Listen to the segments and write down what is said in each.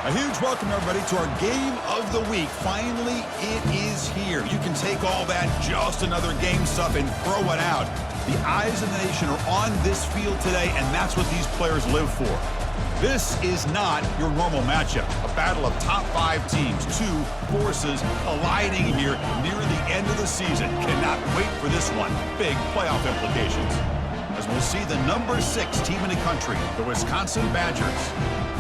A huge welcome, everybody, to our game of the week. Finally, it is here. You can take all that just another game stuff and throw it out. The eyes of the nation are on this field today, and that's what these players live for. This is not your normal matchup. A battle of top 5 teams, 2 forces colliding here near the end of the season. Cannot wait for this one. Big playoff implications. As we'll see the number 6 team in the country, the Wisconsin Badgers,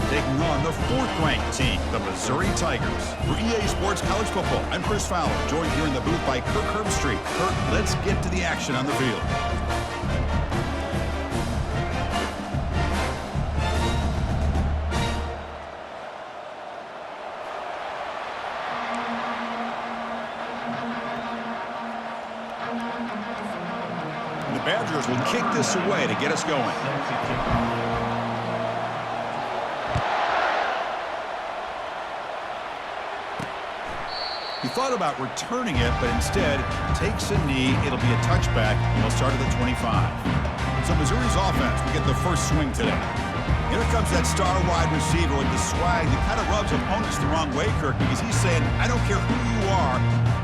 taking on the 4th-ranked team, the Missouri Tigers. For EA Sports College Football, I'm Chris Fowler, joined here in the booth by Kirk Herbstreit. Kirk, let's get to the action on the field. And the Badgers will kick this away to get us going. He thought about returning it, but instead takes a knee. It'll be a touchback, and he'll start at the 25. So Missouri's offense will get the first swing today. Here comes that star wide receiver with the swag that kind of rubs opponents the wrong way, Kirk, because he's saying, I don't care who you are,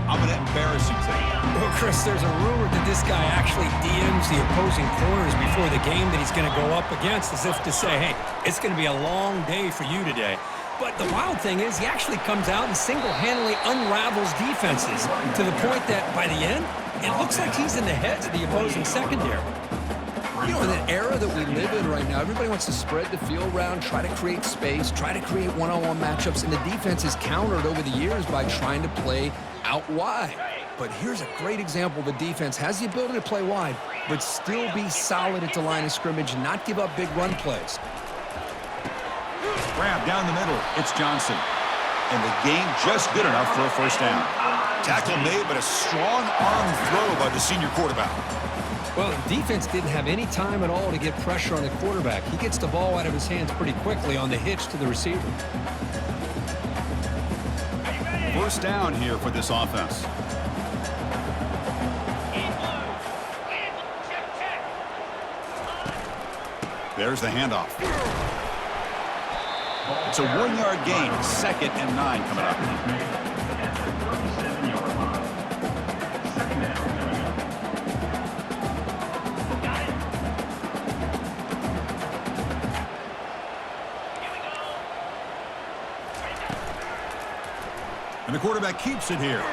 I'm going to embarrass you today. Well, Chris, there's a rumor that this guy actually DMs the opposing corners before the game that he's going to go up against, as if to say, hey, it's going to be a long day for you today. But the wild thing is he actually comes out and single-handedly unravels defenses to the point that by the end, it looks like he's in the heads of the opposing secondary. You know, in an era that we live in right now, everybody wants to spread the field around, try to create space, try to create one-on-one matchups, and the defense is countered over the years by trying to play out wide. But here's a great example. The defense has the ability to play wide, but still be solid at the line of scrimmage and not give up big run plays. Grab down the middle. It's Johnson. And the game just good enough for a first down. Tackle made, but a strong arm throw by the senior quarterback. Well, the defense didn't have any time at all to get pressure on the quarterback. He gets the ball out of his hands pretty quickly on the hitch to the receiver. First down here for this offense. There's the handoff. It's a 1-yard gain, 2nd and 9 coming up. And the quarterback keeps it here.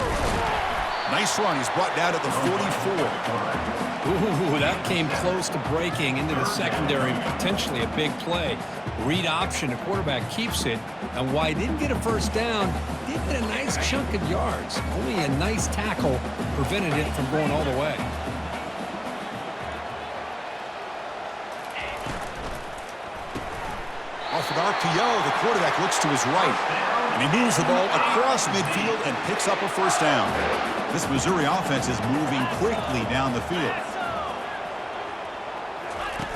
Nice run. He's brought down at the 44. Ooh, that came close to breaking into the secondary, potentially a big play. Read option, the quarterback keeps it, and while he didn't get a first down, did get a nice chunk of yards. Only a nice tackle prevented it from going all the way. Off with RPO, the quarterback looks to his right, and he moves the ball across midfield and picks up a first down. This Missouri offense is moving quickly down the field.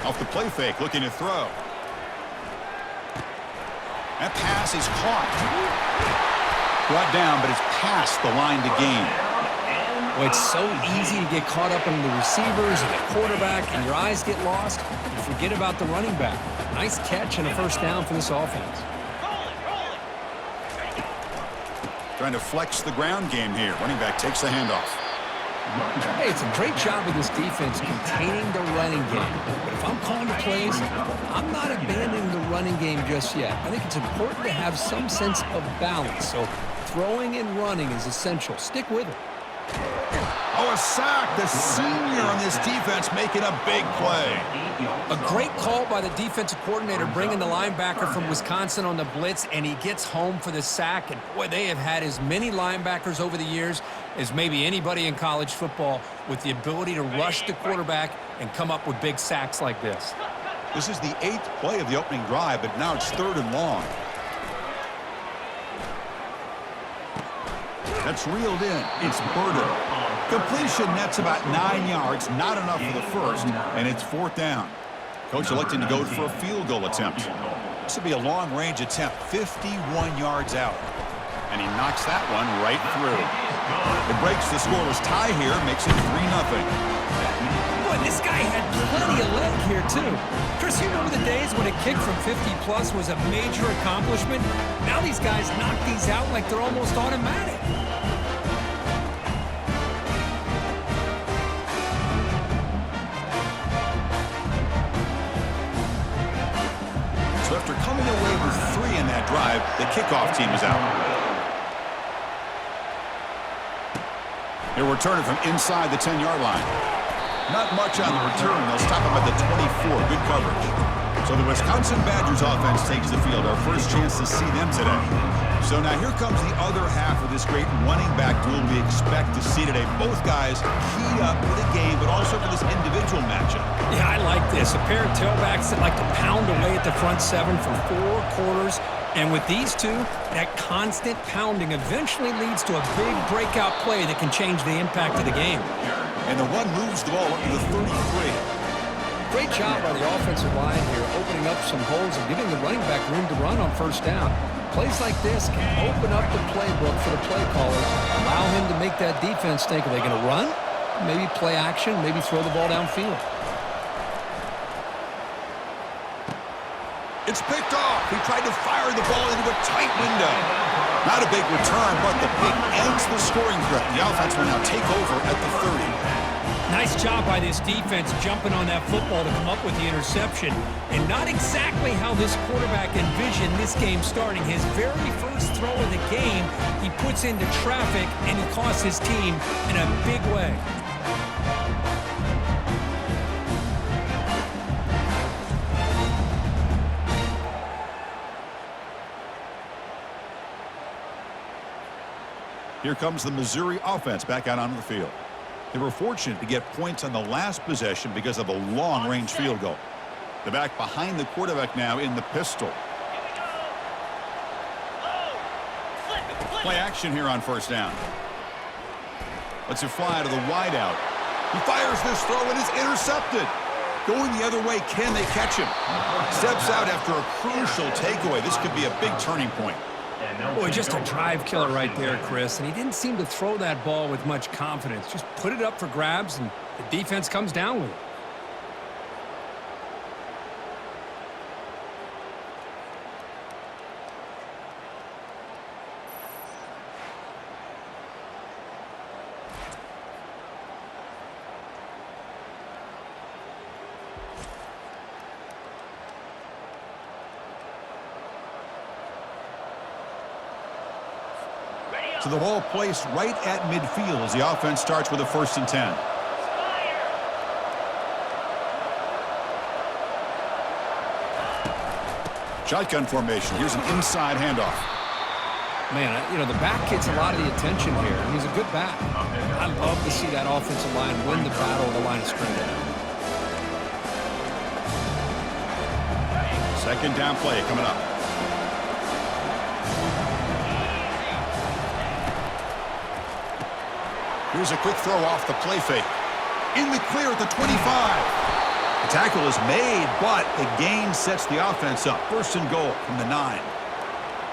Off the play fake, looking to throw. That pass is caught. Brought down, but it's past the line to gain. Well, it's so easy to get caught up in the receivers and the quarterback, and your eyes get lost. You forget about the running back. Nice catch and a first down for this offense. Trying to flex the ground game here. Running back takes the handoff. Hey, it's a great job of this defense containing the running game. But if I'm calling the plays, I'm not abandoning the running game just yet. I think it's important to have some sense of balance. So throwing and running is essential. Stick with it. Oh, a sack. The senior on this defense making a big play. A great call by the defensive coordinator bringing the linebacker from Wisconsin on the blitz, and he gets home for the sack. And boy, they have had as many linebackers over the years as maybe anybody in college football with the ability to rush the quarterback and come up with big sacks like this. This is the 8th play of the opening drive, but now it's 3rd and long. That's reeled in. It's Burden. Completion nets about 9 yards, not enough for the first, and it's 4th down. Coach electing to go for a field goal attempt. This will be a long-range attempt, 51 yards out. And he knocks that one right through. It breaks the scoreless tie here, makes it 3-0. Boy, this guy had plenty of leg here too. Chris, you remember the days when a kick from 50-plus was a major accomplishment? Now these guys knock these out like they're almost automatic. So after coming away with 3 in that drive, the kickoff team is out. They'll return it from inside the 10-yard line. Not much on the return. They'll stop him at the 24. Good coverage. So the Wisconsin Badgers offense takes the field. Our first chance to see them today. So now here comes the other half of this great running back duel we expect to see today. Both guys keyed up for the game, but also for this individual matchup. Yeah, I like this. A pair of tailbacks that like to pound away at the front 7 for 4 quarters. And with these two, that constant pounding eventually leads to a big breakout play that can change the impact of the game. And the one moves the ball up to the 33. Great job by the offensive line here, opening up some holes and giving the running back room to run on first down. Plays like this can open up the playbook for the play callers, allow him to make that defense think, are they going to run? Maybe play action, maybe throw the ball downfield. It's picked off. He tried to fire the ball into a tight window. Not a big return, but the pick ends the scoring threat. The offense will now take over at the 30. Nice job by this defense jumping on that football to come up with the interception. And not exactly how this quarterback envisioned this game starting. His very first throw of the game, he puts into traffic, and he costs his team in a big way. Here comes the Missouri offense back out onto the field. They were fortunate to get points on the last possession because of a long-range field goal. The back behind the quarterback now in the pistol. Play action here on first down. Lets it fly to the wideout. He fires this throw and is intercepted. Going the other way, can they catch him? Steps out after a crucial takeaway. This could be a big turning point. Boy, just a drive killer right there, Chris. And he didn't seem to throw that ball with much confidence. Just put it up for grabs, and the defense comes down with it. So the ball placed right at midfield as the offense starts with a 1st and 10. Shotgun formation. Here's an inside handoff. Man, you know, the back gets a lot of the attention here, and he's a good back. I love to see that offensive line win the battle of the line of scrimmage. 2nd down play coming up. Here's a quick throw off the play fake. In the clear at the 25. The tackle is made, but the gain sets the offense up. 1st and goal from the 9.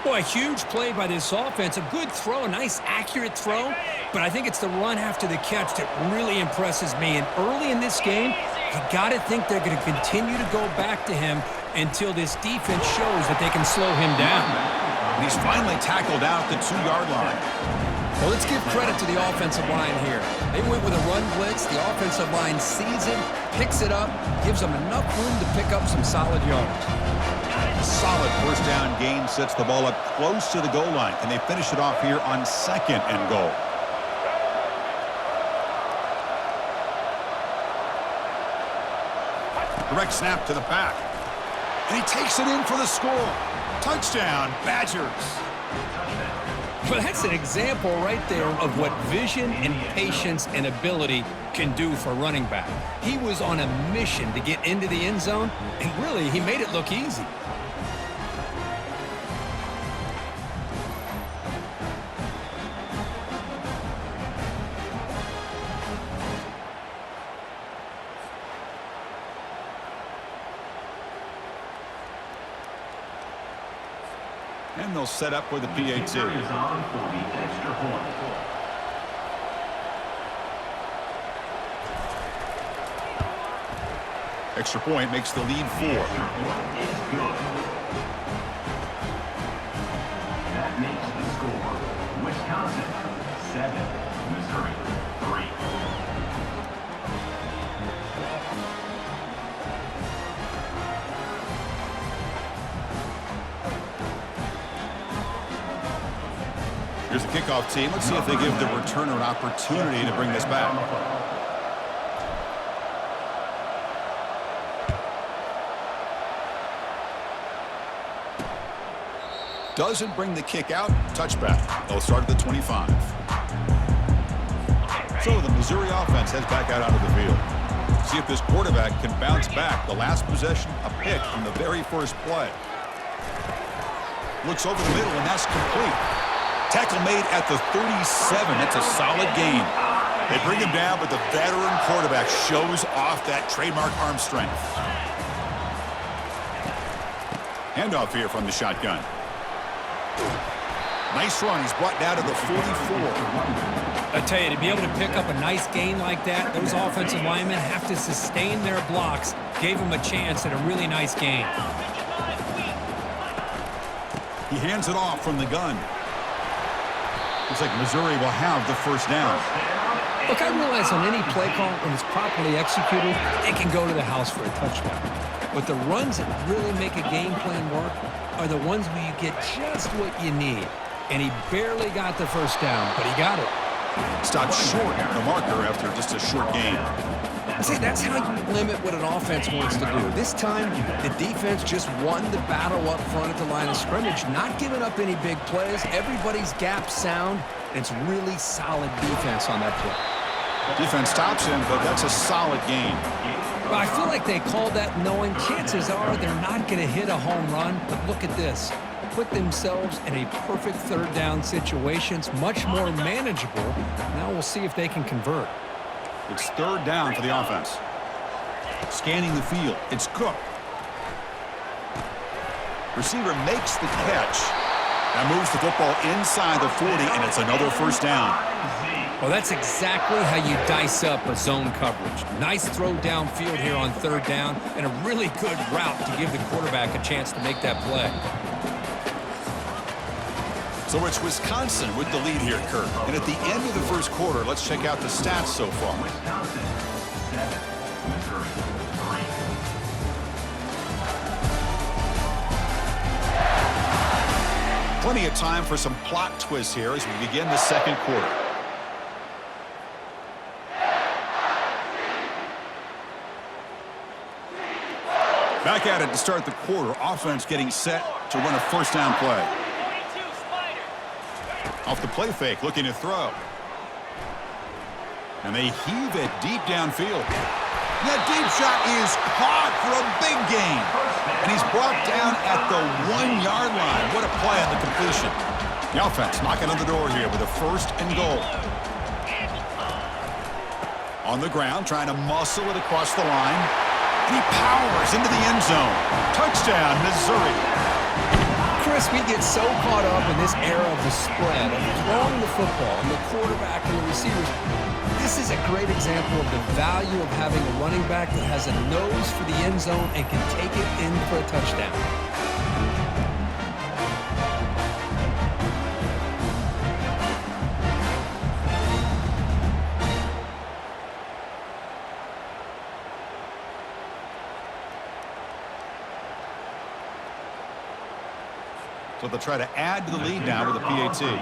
Boy, a huge play by this offense. A good throw, a nice, accurate throw. But I think it's the run after the catch that really impresses me. And early in this game, you got to think they're going to continue to go back to him until this defense shows that they can slow him down. And he's finally tackled out the 2-yard line. Well, let's give credit to the offensive line here. They went with a run blitz. The offensive line sees it, picks it up, gives them enough room to pick up some solid yards. A solid 1st down gain sets the ball up close to the goal line. Can they finish it off here on 2nd and goal? Direct snap to the back. And he takes it in for the score. Touchdown, Badgers. Well, that's an example right there of what vision and patience and ability can do for a running back. He was on a mission to get into the end zone, and really, he made it look easy. And they'll set up with a PAT. Extra point makes the lead 4. That makes the score Wisconsin 7, Missouri 3. Here's the kickoff team. Let's see if they give the returner an opportunity to bring this back. Doesn't bring the kick out. Touchback. They'll start at the 25. So the Missouri offense heads back out onto the field. See if this quarterback can bounce back. The last possession, a pick from the very first play. Looks over the middle, and that's complete. Tackle made at the 37. That's a solid gain. They bring him down, but the veteran quarterback shows off that trademark arm strength. Handoff here from the shotgun. Nice run. He's brought down to the 44. I tell you, to be able to pick up a nice gain like that, those offensive linemen have to sustain their blocks. Gave him a chance at a really nice gain. He hands it off from the gun. Looks like Missouri will have the first down. Look, I realize on any play call, when it's properly executed, it can go to the house for a touchdown. But the runs that really make a game plan work are the ones where you get just what you need. And he barely got the first down, but he got it. Stopped short of the marker after just a short gain. See, that's how you limit what an offense wants to do. This time, the defense just won the battle up front at the line of scrimmage, not giving up any big plays. Everybody's gap sound, and it's really solid defense on that play. Defense stops him, but that's a solid gain. Well, I feel like they called that knowing chances are they're not going to hit a home run. But look at this. Put themselves in a perfect third down situation. It's much more manageable. Now we'll see if they can convert. It's third down for the offense. Scanning the field. It's Cook. Receiver makes the catch. Now moves the football inside the 40, and it's another first down. Well, that's exactly how you dice up a zone coverage. Nice throw downfield here on third down, and a really good route to give the quarterback a chance to make that play. So it's Wisconsin with the lead here, Kurt. And at the end of the first quarter, let's check out the stats so far. Wisconsin 7, Missouri 3. Plenty of time for some plot twists here as we begin the second quarter. Back at it to start the quarter. Offense getting set to run a first down play. Off the play fake, looking to throw. And they heave it deep downfield. And that deep shot is caught for a big gain. And he's brought down at the 1-yard line. What a play on the completion. The offense knocking on the door here with a first and goal. On the ground, trying to muscle it across the line. And he powers into the end zone. Touchdown, Missouri. Chris, we get so caught up in this era of the spread, of throwing the football, and the quarterback and the receivers. This is a great example of the value of having a running back that has a nose for the end zone and can take it in for a touchdown. So they'll try to add to the lead now with a PAT. And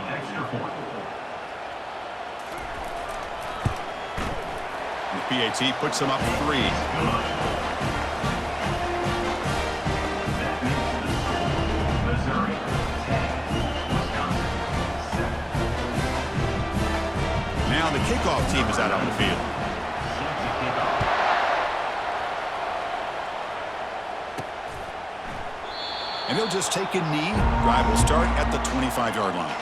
the PAT puts them up 3. Missouri 10, Wisconsin 7. Now the kickoff team is out on the field. And he'll just take a knee. Drive will start at the 25-yard line.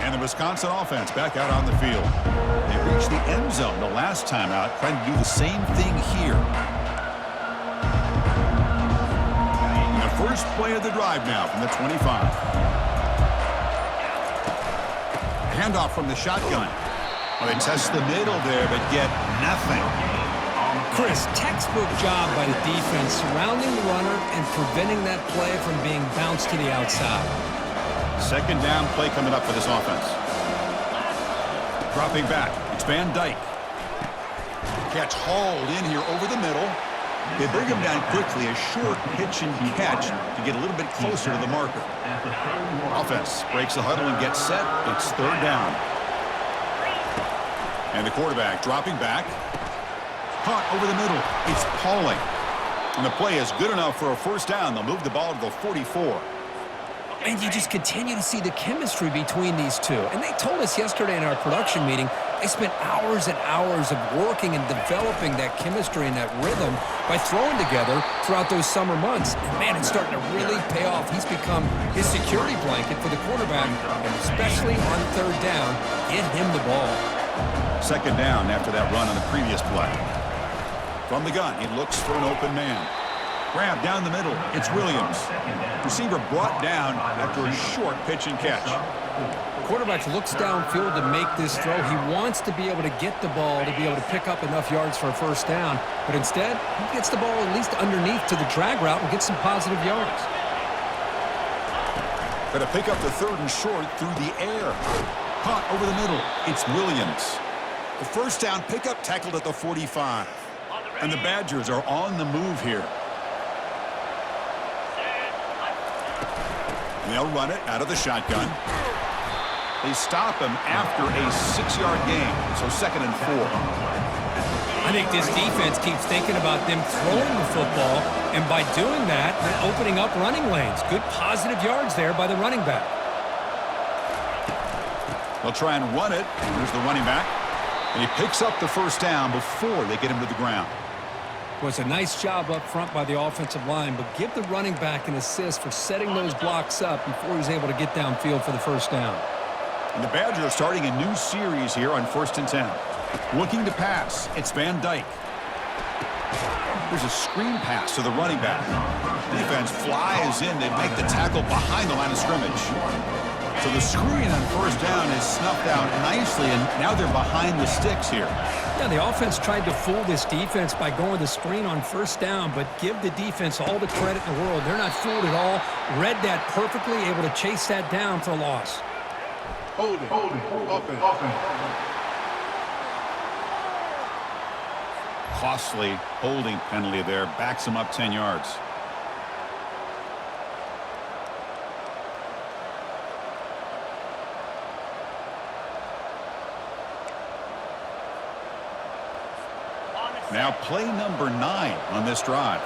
And the Wisconsin offense back out on the field. They reached the end zone the last time out, trying to do the same thing here. And the first play of the drive now from the 25. Handoff from the shotgun. Well, they test the middle there, but get nothing. Chris, textbook job by the defense surrounding the runner and preventing that play from being bounced to the outside. Second down play coming up for this offense. Dropping back. It's Van Dyke. Catch hauled in here over the middle. They bring him down quickly. A short pitch and catch to get a little bit closer to the marker. Offense breaks the huddle and gets set. It's third down. And the quarterback dropping back. Caught over the middle. It's Pauling. And the play is good enough for a first down. They'll move the ball to the 44. And you just continue to see the chemistry between these two. And they told us yesterday in our production meeting, they spent hours and hours of working and developing that chemistry and that rhythm by throwing together throughout those summer months. And man, it's starting to really pay off. He's become his security blanket for the quarterback, and especially on third down, get him the ball. Second down after that run on the previous play. From the gun, he looks for an open man. Grab down the middle. It's Williams. Receiver brought down after a short pitch and catch. The quarterback looks downfield to make this throw. He wants to be able to get the ball to be able to pick up enough yards for a first down. But instead, he gets the ball at least underneath to the drag route and gets some positive yards. Got to pick up the third and short through the air. Caught over the middle. It's Williams. The first down pickup tackled at the 45. And the Badgers are on the move here. And they'll run it out of the shotgun. They stop him after a 6-yard gain, so second and 4. I think this defense keeps thinking about them throwing the football, and by doing that, they're opening up running lanes. Good positive yards there by the running back. They'll try and run it. Here's the running back. And he picks up the first down before they get him to the ground. Was a nice job up front by the offensive line, but give the running back an assist for setting those blocks up before he's able to get downfield for the first down. And the Badgers are starting a new series here on 1st and 10. Looking to pass. It's Van Dyke. There's a screen pass to the running back. Defense flies in. They make the tackle behind the line of scrimmage. So the screen on first down is snuffed out nicely, and now they're behind the sticks here. Yeah, the offense tried to fool this defense by going the screen on first down, but give the defense all the credit in the world. They're not fooled at all. Read that perfectly, able to chase that down for a loss. Holding. Offense. Costly holding penalty there. Backs him up 10 yards. Now play number 9 on this drive.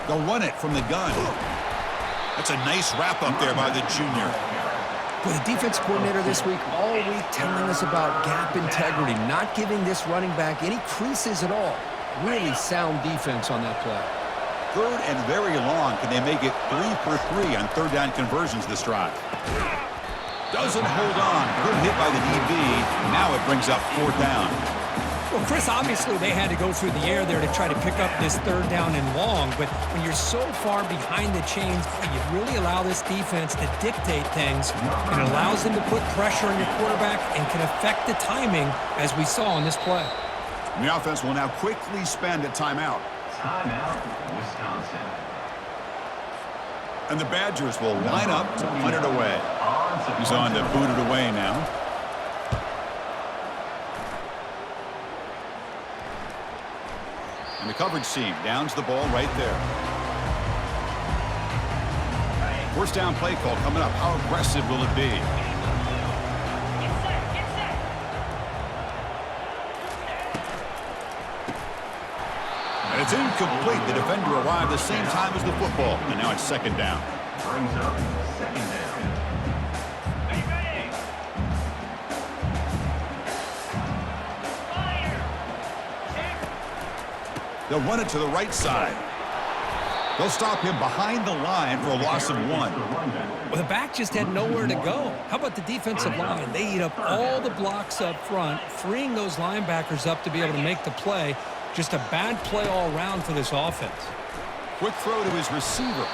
They'll run it from the gun. That's a nice wrap up there by the junior. Well, the defense coordinator this week all week telling us about gap integrity, not giving this running back any creases at all. Really sound defense on that play. Third and very long. Can they make it 3 for 3 on third down conversions this drive? Doesn't hold on. Good hit by the DB. Now it brings up fourth down. Well, Chris, obviously they had to go through the air there to try to pick up this third down and long, but when you're so far behind the chains, you really allow this defense to dictate things, and it allows them to put pressure on your quarterback and can affect the timing, as we saw on this play. And the offense will now quickly spend a timeout. Timeout, Wisconsin. And the Badgers will line up to punt it away. He's on to boot it away now. And the coverage team downs the ball right there. First down play call coming up. How aggressive will it be? And it's incomplete. The defender arrived the same time as the football. And now it's second down. Brings up second down. They'll run it to the right side. They'll stop him behind the line for a loss of 1. Well, the back just had nowhere to go. How about the defensive line? They eat up all the blocks up front, freeing those linebackers up to be able to make the play. Just a bad play all around for this offense. Quick throw to his receiver.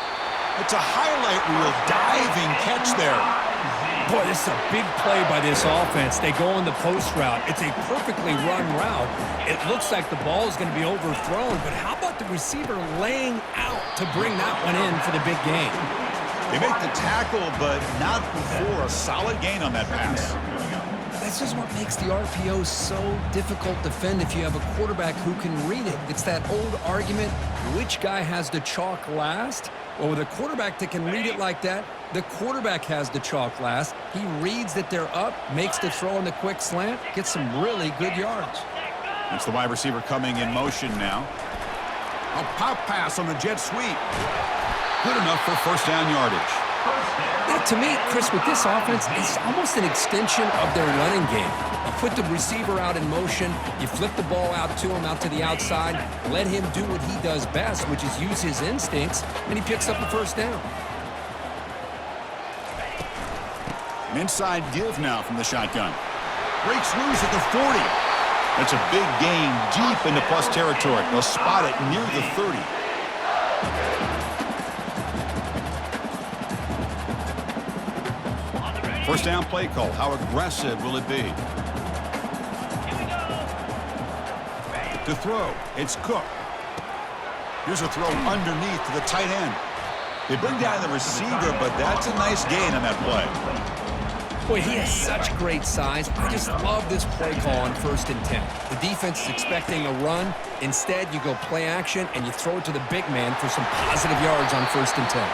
It's a highlight reel diving catch there. Boy, this is a big play by this offense. They go on the post route. It's a perfectly run route. It looks like the ball is going to be overthrown, but how about the receiver laying out to bring that one in for the big game? They make the tackle, but not before a solid gain on that pass. This is what makes the RPO so difficult to defend if you have a quarterback who can read it. It's that old argument, which guy has the chalk last? Well, with a quarterback that can read it like that, the quarterback has the chalk last. He reads that they're up, makes the throw on the quick slant, gets some really good yards. It's the wide receiver coming in motion now. A pop pass on the jet sweep. Good enough for first down yardage. Yeah, to me, Chris, with this offense, it's almost an extension of their running game. You put the receiver out in motion, you flip the ball out to him, out to the outside, let him do what he does best, which is use his instincts, and he picks up a first down. An inside give now from the shotgun. Breaks loose at the 40. That's a big gain deep into plus territory. They'll spot it near the 30. First down play call. How aggressive will it be? To throw, it's Cook. Here's a throw underneath to the tight end. They bring down the receiver, but that's a nice gain on that play. Boy, he has such great size. I just love this play call on 1st and 10. The defense is expecting a run. Instead, you go play action, and you throw it to the big man for some positive yards on 1st and 10.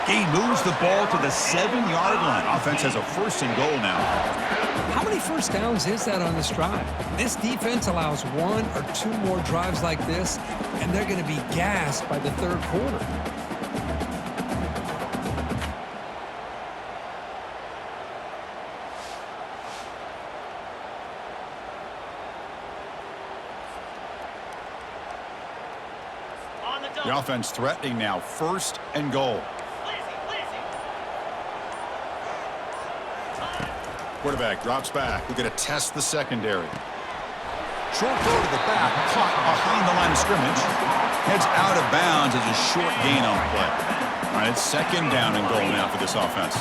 He moves the ball to the 7-yard line. Offense has a 1st and goal now. How many first downs is that on this drive? This defense allows 1 or 2 more drives like this, and they're going to be gassed by the 3rd quarter. The offense threatening now. 1st and goal. Quarterback drops back. We're going to test the secondary. Short throw to the back. Caught behind the line of scrimmage. Heads out of bounds as a short gain on the play. All right, it's 2nd down and goal now for this offense.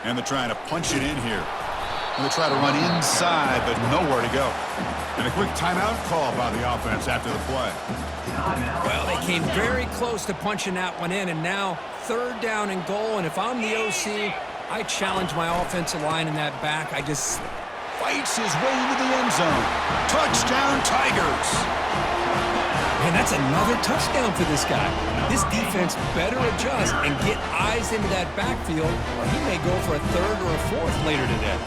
And they're trying to punch it in here. And they try to run inside, but nowhere to go. And a quick timeout call by the offense after the play. Well, they came very close to punching that one in, and now 3rd down and goal. And if I'm the OC, I challenge my offensive line in that back. I just Fights his way into the end zone. Touchdown, Tigers. Man, that's another touchdown for this guy. This defense better adjust and get eyes into that backfield, or he may go for a 3rd or a 4th later today.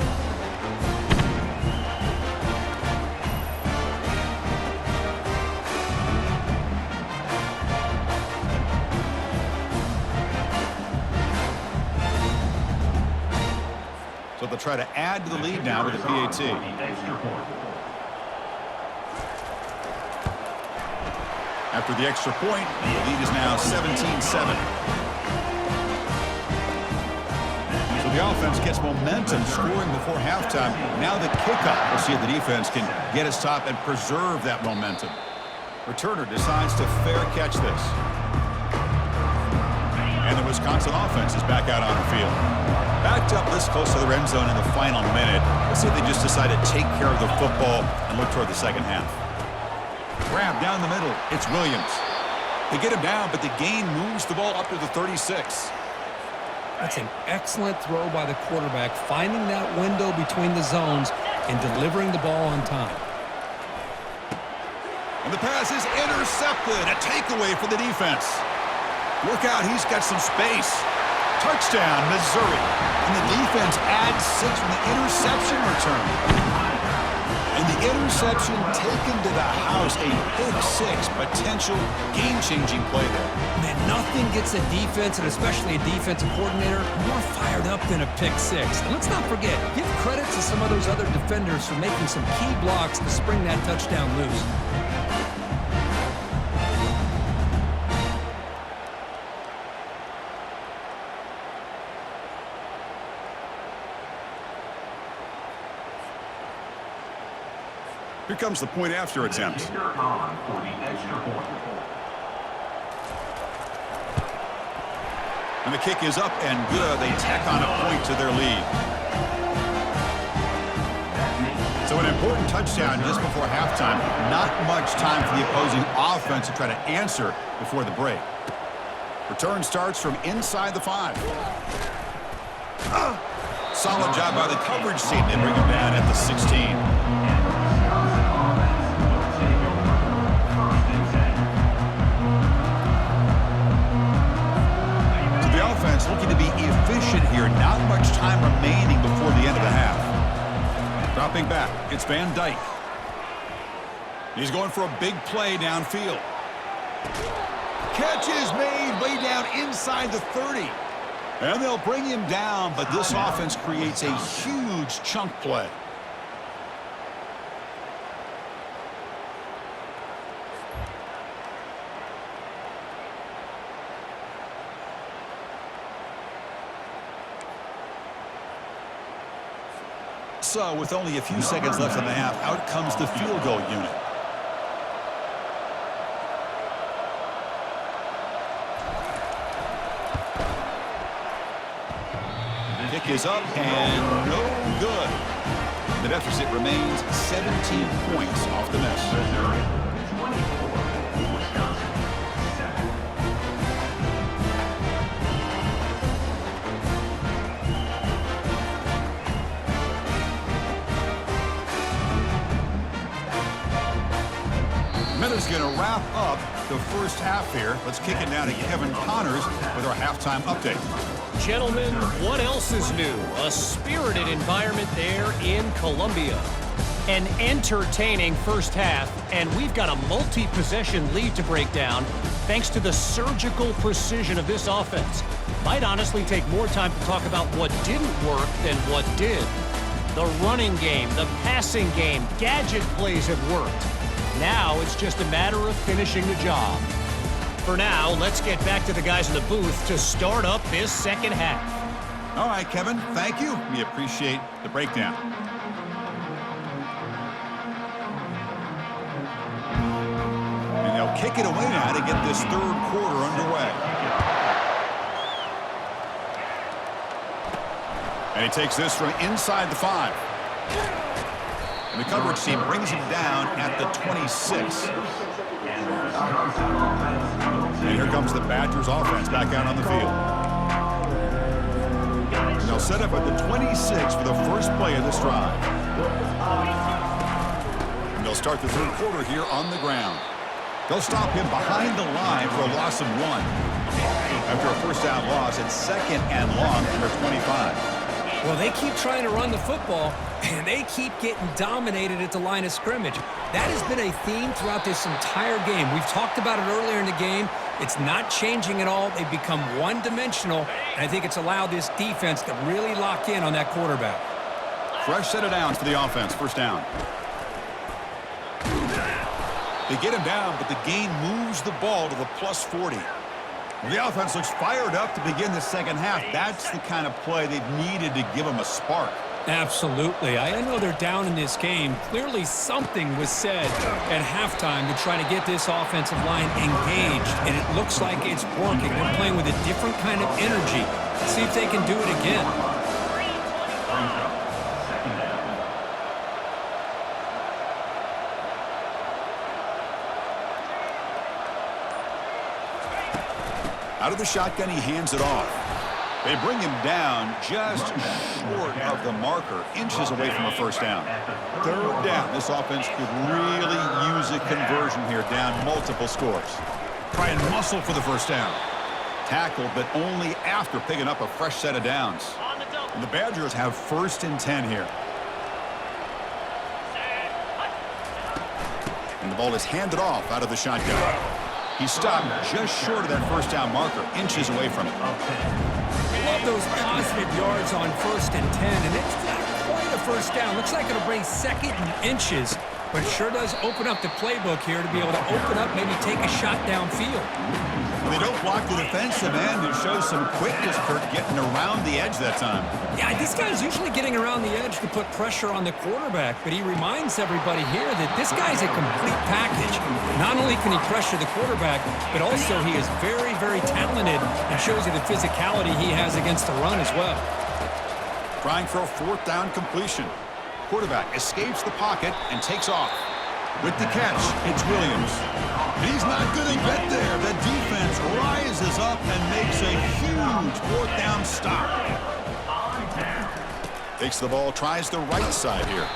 So they'll try to add to the lead now with the PAT. After the extra point, the lead is now 17-7. So the offense gets momentum scoring before halftime. Now the kickoff. We'll see if the defense can get a stop and preserve that momentum. Returner decides to fair catch this. And the Wisconsin offense is back out on the field. Backed up this close to the end zone in the final minute. Let's see if they just decide to take care of the football and look toward the second half. Grab down the middle. It's Williams. They get him down, but the gain moves the ball up to the 36. That's an excellent throw by the quarterback, finding that window between the zones and delivering the ball on time. And the pass is intercepted. A takeaway for the defense. Look out, he's got some space. Touchdown, Missouri. And the defense adds 6 from the interception return. And the interception taken to the house, a big 6, potential game-changing play there. Man, nothing gets a defense, and especially a defensive coordinator, more fired up than a pick 6. And let's not forget, give credit to some of those other defenders for making some key blocks to spring that touchdown loose. Here comes the point after attempt. And the kick is up and good. They tack on a point to their lead. So an important touchdown just before halftime. Not much time for the opposing offense to try to answer before the break. Return starts from inside the 5. Solid job by the coverage team. They bring him down at the 16. So the offense looking to be efficient here. Not much time remaining before the end of the half. Dropping back, it's Van Dyke. He's going for a big play downfield. Catch is made way down inside the 30. And they'll bring him down, but this offense creates a huge chunk play. So, with only a few seconds left in the half, out comes the field goal unit. Kick is up and no good. The deficit remains 17 points off the miss. Missouri 24, Wisconsin 7. Miller's going to wrap up the first half here. Let's kick it down to Kevin Connors with our halftime update. Gentlemen, what else is new? A spirited environment there in Columbia. An entertaining first half, and we've got a multi-possession lead to break down thanks to the surgical precision of this offense. Might honestly take more time to talk about what didn't work than what did. The running game, the passing game, gadget plays have worked. Now it's just a matter of finishing the job. For now, let's get back to the guys in the booth to start up this second half. All right, Kevin, thank you. We appreciate the breakdown. And they'll kick it away now to get this third quarter underway. And he takes this from inside the 5. And the coverage team brings him down at the 26. And here comes the Badgers offense back out on the field. And they'll set up at the 26 for the first play of this drive. And they'll start the third quarter here on the ground. They'll stop him behind the line for a loss of 1. After a first down loss, it's second and long from their 25. Well, they keep trying to run the football, and they keep getting dominated at the line of scrimmage. That has been a theme throughout this entire game. We've talked about it earlier in the game. It's not changing at all. They've become one-dimensional, and I think it's allowed this defense to really lock in on that quarterback. Fresh set of downs for the offense. First down. They get him down, but the gain moves the ball to the plus 40. The offense looks fired up to begin the second half. That's the kind of play they've needed to give them a spark. Absolutely. I know they're down in this game. Clearly something was said at halftime to try to get this offensive line engaged, and it looks like it's working. They're playing with a different kind of energy. Let's see if they can do it again. Out of the shotgun, he hands it off. They bring him down just short of the marker, inches away from a first down. Third down. This offense could really use a conversion here, down multiple scores. Try and muscle for the first down. Tackled, but only after picking up a fresh set of downs. And the Badgers have first and 10 here. And the ball is handed off out of the shotgun. He stopped just short of that first down marker, inches away from it. I love those positive yards on first and 10, and it's not quite a first down. Looks like it'll bring second and inches. but it sure does open up the playbook here to be able to open up, maybe take a shot downfield. They don't block the defensive end and show some quickness, Kurt, getting around the edge that time. Yeah, this guy's usually getting around the edge to put pressure on the quarterback, but he reminds everybody here that this guy's a complete package. Not only can he pressure the quarterback, but also he is very, very talented and shows you the physicality he has against the run as well. Trying for a fourth down completion. Quarterback escapes the pocket and takes off. With the catch, it's Williams. He's not going to get there. The defense rises up and makes a huge fourth down stop. Takes the ball, tries the right side here.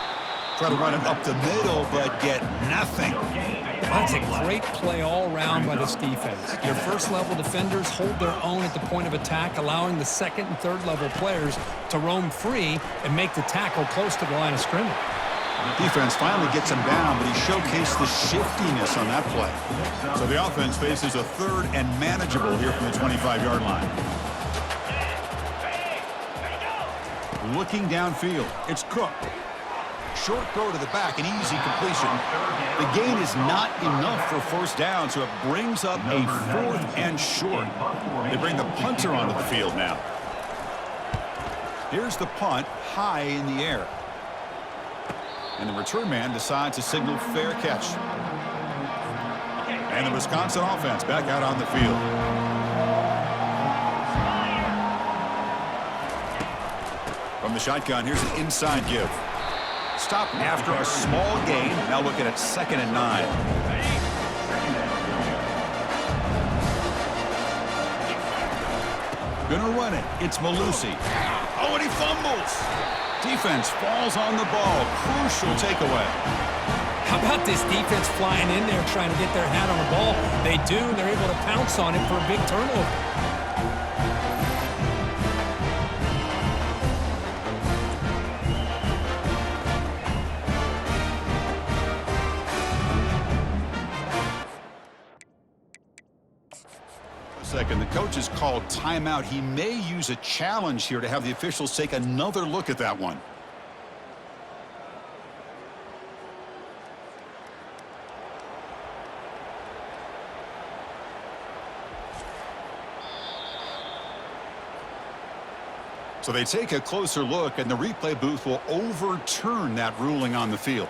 Try to run it up the middle, but get nothing. That's a great play all around by this defense. Your first-level defenders hold their own at the point of attack, allowing the second and third-level players to roam free and make the tackle close to the line of scrimmage. Defense finally gets him down, but he showcased the shiftiness on that play. So the offense faces a third and manageable here from the 25-yard line. Looking downfield, it's Cook. Short throw to the back, an easy completion. The gain is not enough for first down, so it brings up a fourth and short. They bring the punter onto the field now. Here's the punt, high in the air. And the return man decides to signal fair catch. And the Wisconsin offense back out on the field. From the shotgun, here's an inside give. Stop after a small gain. Now looking at 2nd and 9. Gonna run it. It's Malusi. Oh, and he fumbles. Defense falls on the ball. Crucial takeaway. How about this defense flying in there trying to get their hat on the ball? They do, and they're able to pounce on it for a big turnover. Second, the coach has called timeout. He may use a challenge here to have the officials take another look at that one. So they take a closer look, and the replay booth will overturn that ruling on the field.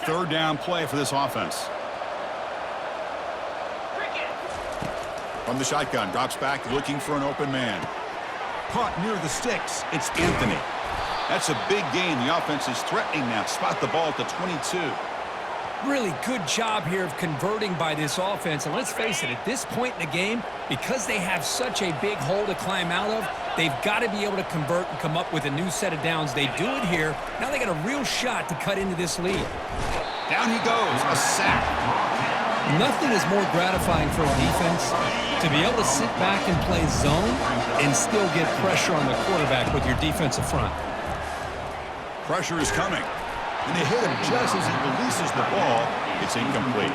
Third down play for this offense. From the shotgun, drops back, looking for an open man. Caught near the sticks. It's Anthony. That's a big gain. The offense is threatening now. Spot the ball at the 22. Really good job here of converting by this offense. And let's face it, at this point in the game, because they have such a big hole to climb out of, they've got to be able to convert and come up with a new set of downs. They do it here. Now they got a real shot to cut into this lead. Down he goes. A sack. Nothing is more gratifying for a defense to be able to sit back and play zone and still get pressure on the quarterback with your defensive front. Pressure is coming. And they hit him just as he releases the ball. It's incomplete.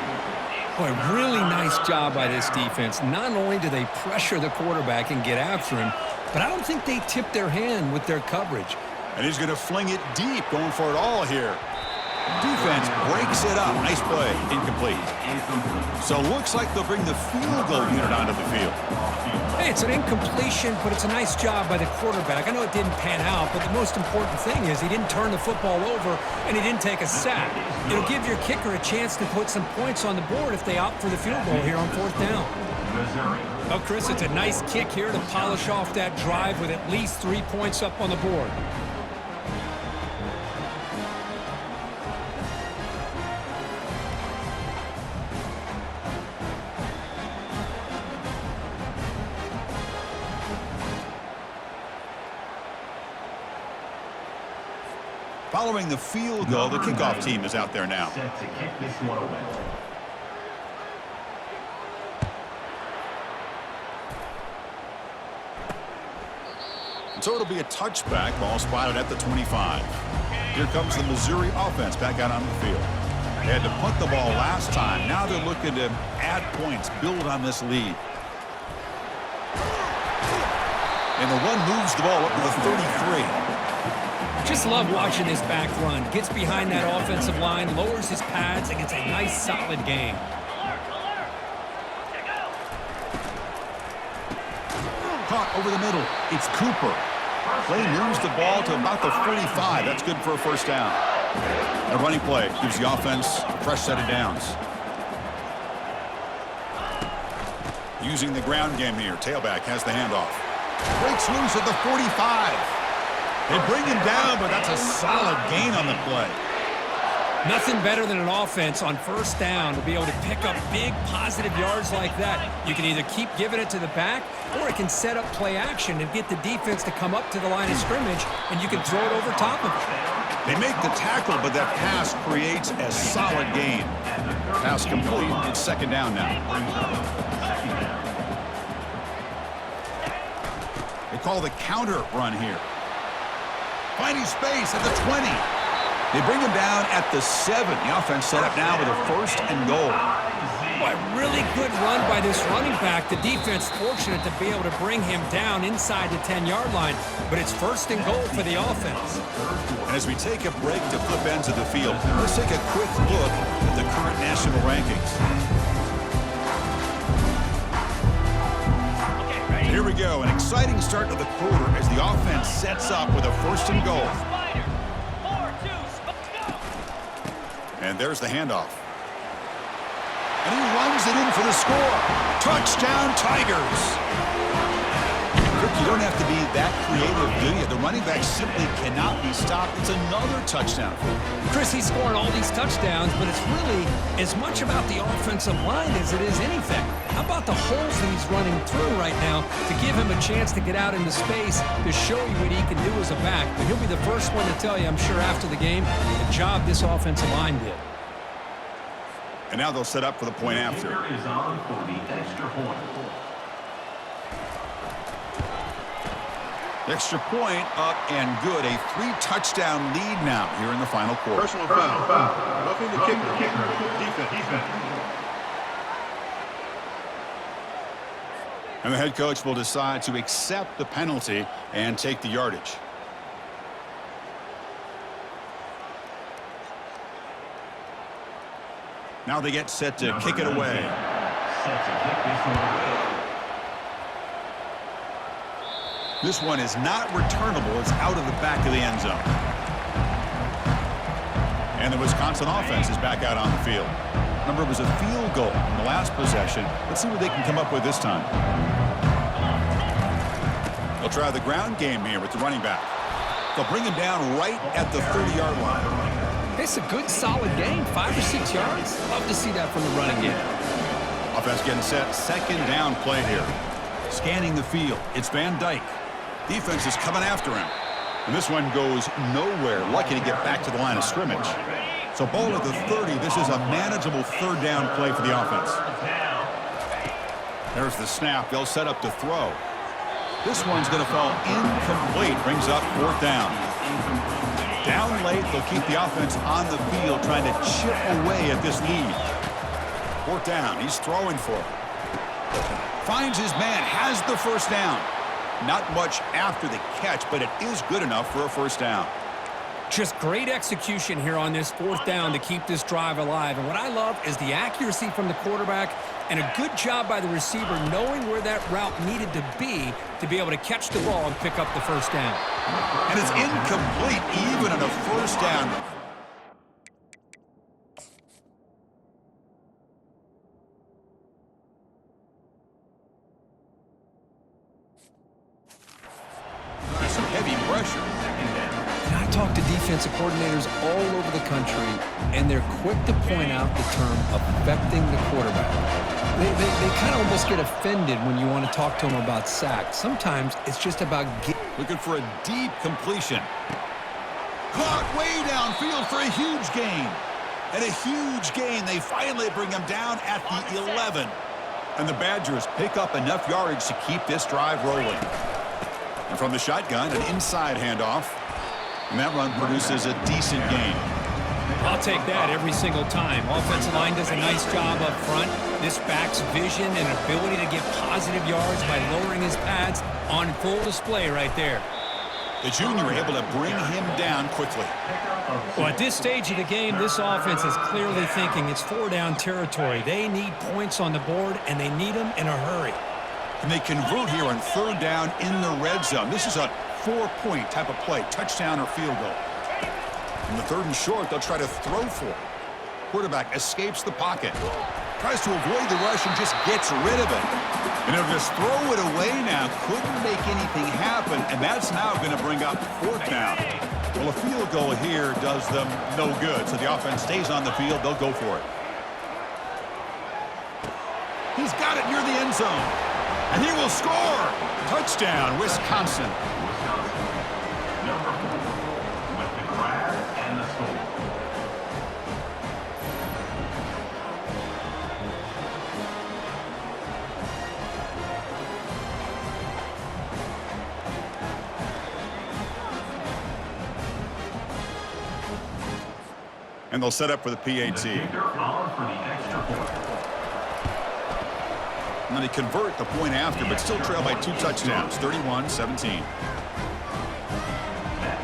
Boy, really nice job by this defense. Not only do they pressure the quarterback and get after him, but I don't think they tip their hand with their coverage. And he's going to fling it deep, going for it all here. Defense breaks it up. Nice play. Incomplete. So looks like they'll bring the field goal unit onto the field. Hey, it's an incompletion, but it's a nice job by the quarterback. I know it didn't pan out, but the most important thing is he didn't turn the football over and he didn't take a sack. It'll give your kicker a chance to put some points on the board if they opt for the field goal here on fourth down. Oh, Chris, it's a nice kick here to polish off that drive with at least 3 points up on the board. Following the field goal, the kickoff team is out there now. Set to kick this one away. So it'll be a touchback. Ball spotted at the 25. Here comes the Missouri offense back out on the field. They had to punt the ball last time. Now they're looking to add points, build on this lead. And the one moves the ball up to the 33. Just love watching this back run. Gets behind that offensive line, lowers his pads, and gets a nice, solid gain. Caught over the middle. It's Cooper. Play moves the ball to about the 45. That's good for a first down. A running play gives the offense a fresh set of downs. Using the ground game here. Tailback has the handoff. Breaks loose at the 45. They bring him down, but that's a solid gain on the play. Nothing better than an offense on first down to be able to pick up big positive yards like that. You can either keep giving it to the back, or it can set up play action and get the defense to come up to the line of scrimmage, and you can throw it over top of it. They make the tackle, but that pass creates a solid gain. Pass complete. It's second down now. They call the counter run here. Finding space at the 20. They bring him down at the 7. The offense set up now with a first and goal. Boy, really good run by this running back. The defense fortunate to be able to bring him down inside the 10-yard line, but it's first and goal for the offense. And as we take a break to flip ends of the field, let's take a quick look at the current national rankings. Here we go, an exciting start to the quarter as the offense sets up with a first and goal. And there's the handoff. And he runs it in for the score. Touchdown, Tigers. Kirk, you don't have to be that creative, do you? The running back simply cannot be stopped. It's another touchdown. Chris, he's scoring all these touchdowns, but it's really as much about the offensive line as it is anything. How about the holes that he's running through right now to give him a chance to get out into space to show you what he can do as a back? But he'll be the first one to tell you, I'm sure, after the game, the job this offensive line did. And now they'll set up for the point after. Is on for the extra point. Extra point up and good. A 3-touchdown lead now here in the final quarter. Personal foul. Roughing the kicker. Defense. And the head coach will decide to accept the penalty and take the yardage. Now they get set to kick it away. This one is not returnable. It's out of the back of the end zone. And the Wisconsin offense is back out on the field. Remember, it was a field goal in the last possession. Let's see what they can come up with this time. They'll try the ground game here with the running back. They'll bring him down right at the 30-yard line. It's a good, solid gain, 5 or 6 yards. Love to see that from the running game. Offense getting set, second down play here. Scanning the field, it's Van Dyke. Defense is coming after him. And this one goes nowhere. Lucky to get back to the line of scrimmage. So ball at the 30. This is a manageable third down play for the offense. There's the snap. They'll set up to throw. This one's going to fall incomplete. Brings up fourth down. Down late, they'll keep the offense on the field trying to chip away at this lead. Fourth down. He's throwing for it. Finds his man. Has the first down. Not much after the catch, but it is good enough for a first down. Just great execution here on this fourth down to keep this drive alive. And what I love is the accuracy from the quarterback and a good job by the receiver knowing where that route needed to be able to catch the ball and pick up the first down. And it's incomplete even on a first down. Some heavy pressure. And I talk to defensive coordinators all over the country, and they're quick to point out the term affecting the quarterback. They kind of almost get offended when you want to talk to them about sacks. Sometimes it's just about looking for a deep completion. Caught way downfield for a huge gain. And a huge gain. They finally bring him down at the 11. And the Badgers pick up enough yardage to keep this drive rolling. And from the shotgun, an inside handoff. And that run produces a decent gain. I'll take that every single time. Offensive line does a nice job up front. This back's vision and ability to get positive yards by lowering his pads on full display right there. The junior able to bring him down quickly. Well, at this stage of the game, this offense is clearly thinking it's 4-down territory. They need points on the board, and they need them in a hurry. And they convert here on 3rd down in the red zone. This is a 4-point type of play, touchdown or field goal. In the 3rd and short, they'll try to throw for it. Quarterback escapes the pocket, tries to avoid the rush and just gets rid of it. And they'll just throw it away now. Couldn't make anything happen, and that's now going to bring up 4th down. Well, a field goal here does them no good, so the offense stays on the field. They'll go for it. He's got it near the end zone, and he will score. Touchdown, Wisconsin. Number 4 with the grab and the score. And they'll set up for the PAT. Kicker on for the extra point. And then they convert the point after, but still trail by 2 touchdowns, 31-17.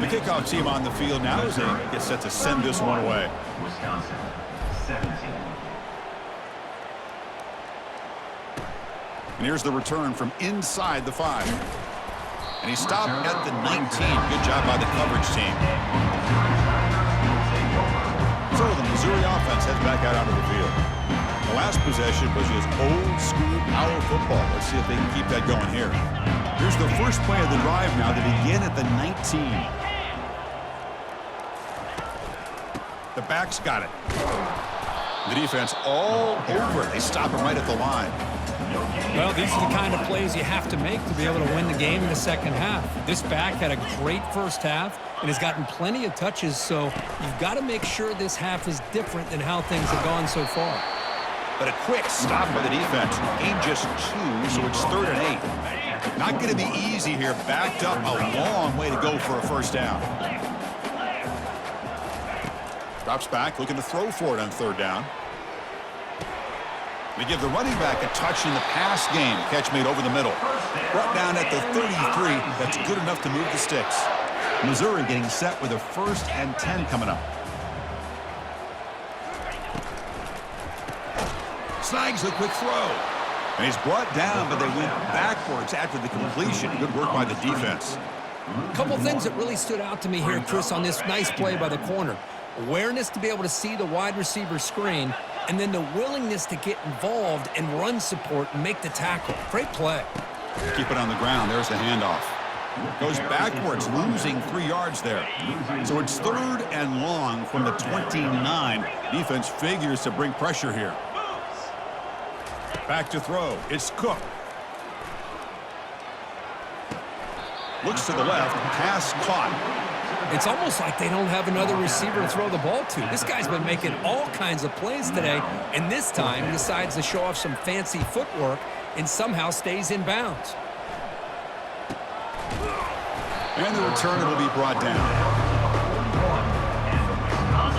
The kickoff team on the field now as they get set to send this one away. Wisconsin, 17. And here's the return from inside the 5. And he stopped at the 19. Good job by the coverage team. So the Missouri offense heads back out onto the field. The last possession was just old-school power football. Let's see if they can keep that going here. Here's the first play of the drive now. They begin at the 19. The backs got it. The defense all over it. They stop him right at the line. Well, these are the kind of plays you have to make to be able to win the game in the second half. This back had a great first half and has gotten plenty of touches, so you've got to make sure this half is different than how things have gone so far. But a quick stop by the defense. Gain just 2, so it's 3rd and 8. Not going to be easy here. Backed up a long way to go for a first down. Drops back, looking to throw for it on 3rd down. They give the running back a touch in the pass game. Catch made over the middle. Brought down at the 33. That's good enough to move the sticks. Missouri getting set with a 1st and 10 coming up. Snags a quick throw. And he's brought down, but they went backwards after the completion. Good work by the defense. A couple things that really stood out to me here, Chris, on this nice play by the corner. Awareness to be able to see the wide receiver screen, and then the willingness to get involved and run support and make the tackle. Great play. Keep it on the ground. There's the handoff. Goes backwards, losing 3 yards there. So it's 3rd and long from the 29. Defense figures to bring pressure here. Back to throw. It's Cook. Looks to the left. Pass caught. It's almost like they don't have another receiver to throw the ball to. This guy's been making all kinds of plays today, and this time decides to show off some fancy footwork and somehow stays in bounds. And the return will be brought down.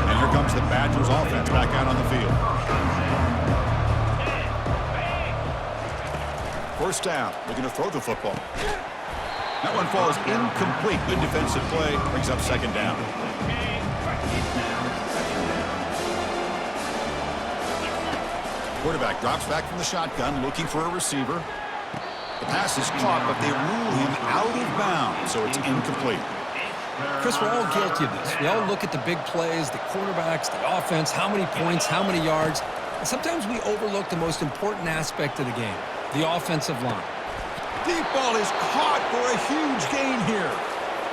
And here comes the Badgers offense back out on the field. First down, looking to throw the football. That one falls incomplete. Good defensive play, brings up 2nd down. Quarterback drops back from the shotgun, looking for a receiver. The pass is caught, but they rule him out of bounds, so it's incomplete. Chris, we're all guilty of this. We all look at the big plays, the quarterbacks, the offense, how many points, how many yards. And sometimes we overlook the most important aspect of the game, the offensive line. Deep ball is caught for a huge gain here.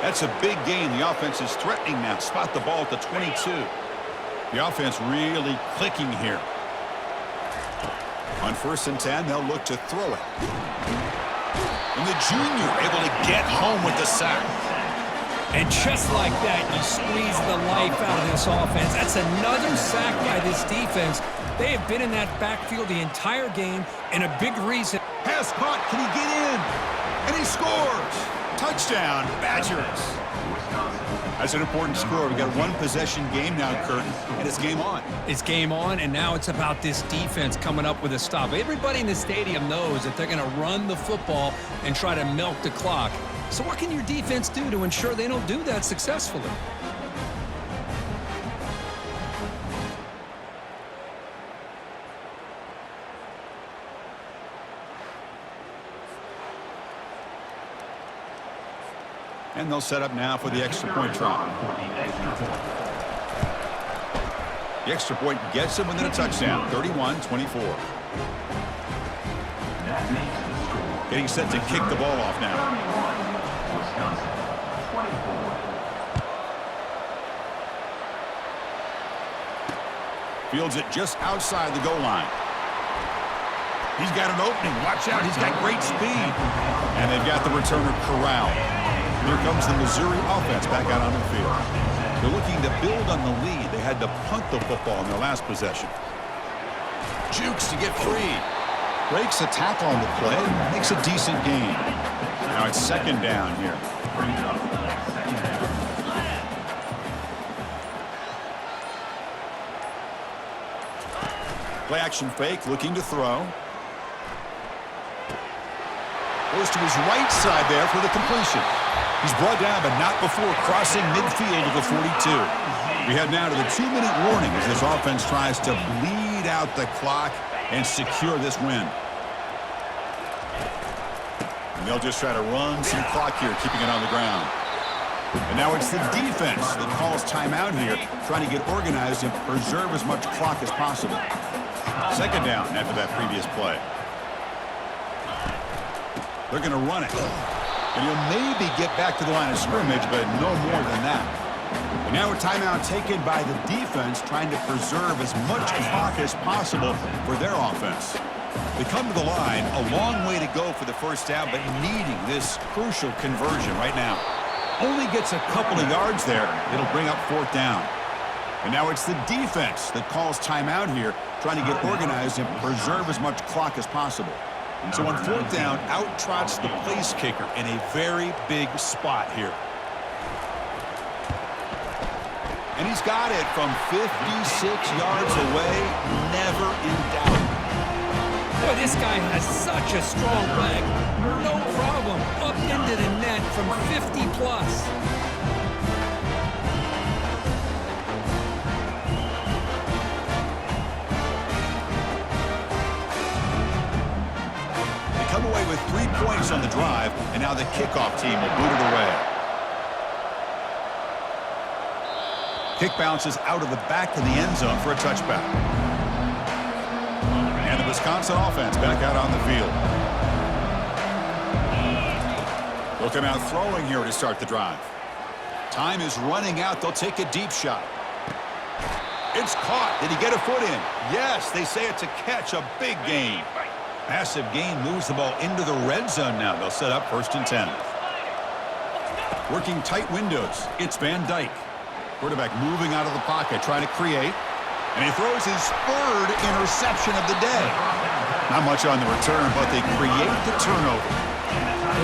That's a big gain. The offense is threatening now. Spot the ball at the 22. The offense really clicking here. On 1st and 10, they'll look to throw it. And the junior able to get home with the sack. And just like that, you squeeze the life out of this offense. That's another sack by this defense. They have been in that backfield the entire game, and a big reason. Pass caught. Can he get in? And he scores. Touchdown, Badgers. That's an important score. We've got a 1-possession game now, Kurt, and it's game on. It's game on, and now it's about this defense coming up with a stop. Everybody in the stadium knows that they're going to run the football and try to milk the clock. So what can your defense do to ensure they don't do that successfully? And they'll set up now for the extra point try. The extra point gets him within a touchdown, 31-24. Getting set to kick the ball off now. Wisconsin, 24. Fields it just outside the goal line. He's got an opening. Watch out. He's got great speed. And they've got the returner corralled. Here comes the Missouri offense back out on the field. They're looking to build on the lead. They had to punt the football in their last possession. Jukes to get free. Breaks a tackle on the play. Makes a decent gain. Now it's second down here. Play action fake, looking to throw. Goes to his right side there for the completion. He's brought down, but not before crossing midfield of the 42. We head now to the 2-minute warning as this offense tries to bleed out the clock and secure this win. And they'll just try to run some clock here, keeping it on the ground. And now it's the defense that calls timeout here, trying to get organized and preserve as much clock as possible. Second down after that previous play. They're going to run it. And he'll maybe get back to the line of scrimmage, but no more than that. And now a timeout taken by the defense, trying to preserve as much clock as possible for their offense. They come to the line, a long way to go for the first down, but needing this crucial conversion right now. Only gets a couple of yards there. It'll bring up fourth down. And now it's the defense that calls timeout here, trying to get organized and preserve as much clock as possible. So on fourth down, out trots the place kicker in a very big spot here. And he's got it from 56 yards away, never in doubt. Boy, this guy has such a strong leg. No problem. Up into the net from 50 plus. Come away with 3 points on the drive, and now the kickoff team will boot it away. Kick bounces out of the back of the end zone for a touchback. And the Wisconsin offense back out on the field. They'll come out throwing here to start the drive. Time is running out. They'll take a deep shot. It's caught. Did he get a foot in? Yes, they say it's a catch, a big gain. Massive gain moves the ball into the red zone now. They'll set up 1st and 10. Working tight windows. It's Van Dyke. Quarterback moving out of the pocket, trying to create. And he throws his 3rd interception of the day. Not much on the return, but they create the turnover.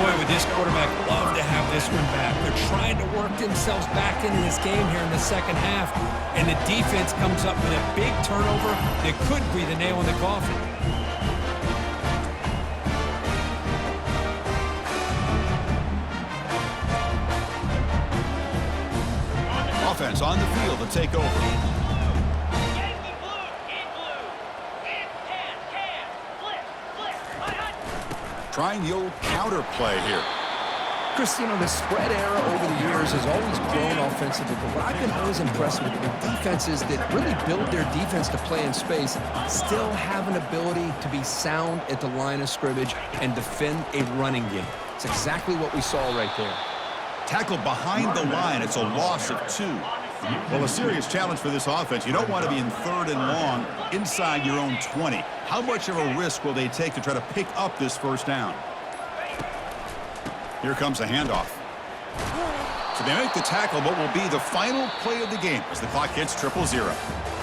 Boy, would this quarterback love to have this one back. They're trying to work themselves back into this game here in the second half. And the defense comes up with a big turnover that could be the nail in the coffin. Offense on the field to take over. Trying the old counter play here. Chris, you know, the spread era over the years has always grown offensively, but what I've been always impressed with defenses that really build their defense to play in space still have an ability to be sound at the line of scrimmage and defend a running game. It's exactly what we saw right there. Tackled behind the line. It's a loss of 2. Well, a serious challenge for this offense. You don't want to be in 3rd and long inside your own 20. How much of a risk will they take to try to pick up this first down? Here comes a handoff. So they make the tackle, what will be the final play of the game as the clock hits 0-0.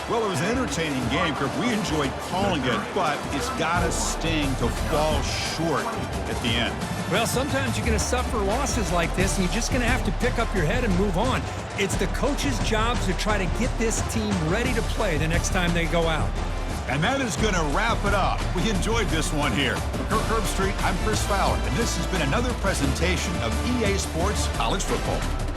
Well, it was an entertaining game, Kirk. We enjoyed calling it, but it's got to sting to fall short at the end. Well, sometimes you're going to suffer losses like this, and you're just going to have to pick up your head and move on. It's the coach's job to try to get this team ready to play the next time they go out. And that is going to wrap it up. We enjoyed this one here. For Kirk Herbstreit, I'm Chris Fowler, and this has been another presentation of EA Sports College Football.